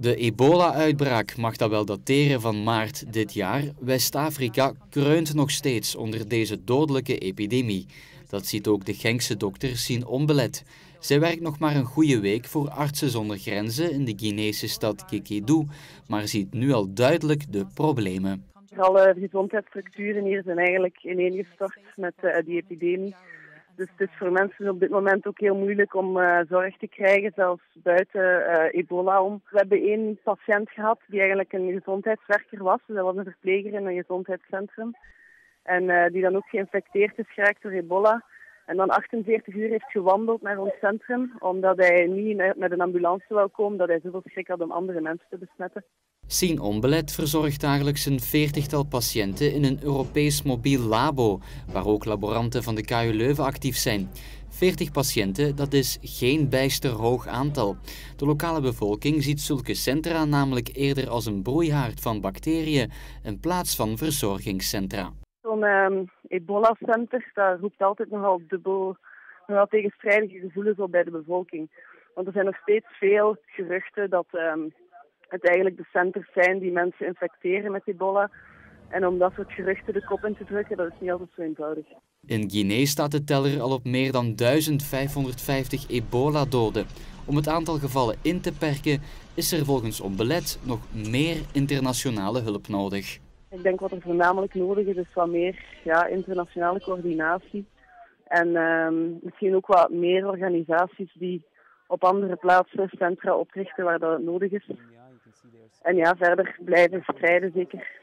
De ebola-uitbraak mag dat wel dateren van maart dit jaar. West-Afrika kreunt nog steeds onder deze dodelijke epidemie. Dat ziet ook de Genkse dokter Sien Onbelet. Zij werkt nog maar een goede week voor Artsen zonder Grenzen in de Guinese stad Kékédou, maar ziet nu al duidelijk de problemen. Alle gezondheidsstructuren hier zijn eigenlijk ineengestort met die epidemie. Dus het is voor mensen op dit moment ook heel moeilijk om zorg te krijgen, zelfs buiten ebola om. We hebben 1 patiënt gehad die eigenlijk een gezondheidswerker was. Dus dat was een verpleger in een gezondheidscentrum. En die dan ook geïnfecteerd is geraakt door ebola. En dan 48 uur heeft gewandeld naar ons centrum, omdat hij niet met een ambulance wou komen, dat hij zoveel schrik had om andere mensen te besmetten. Sien Onbelet verzorgt dagelijks een 40-tal patiënten in een Europees mobiel labo, waar ook laboranten van de KU Leuven actief zijn. 40 patiënten, dat is geen bijster hoog aantal. De lokale bevolking ziet zulke centra namelijk eerder als een broeihaard van bacteriën in plaats van verzorgingscentra. Zo'n ebola-center, dat roept altijd nogal tegenstrijdige gevoelens op bij de bevolking. Want er zijn nog steeds veel geruchten dat het eigenlijk de centers zijn die mensen infecteren met ebola. En om dat soort geruchten de kop in te drukken, dat is niet altijd zo eenvoudig. In Guinea staat de teller al op meer dan 1550 ebola-doden. Om het aantal gevallen in te perken is er volgens Onbelet nog meer internationale hulp nodig. Ik denk wat er voornamelijk nodig is wat meer internationale coördinatie. En misschien ook wat meer organisaties die op andere plaatsen centra oprichten waar dat nodig is. En ja, verder blijven strijden zeker.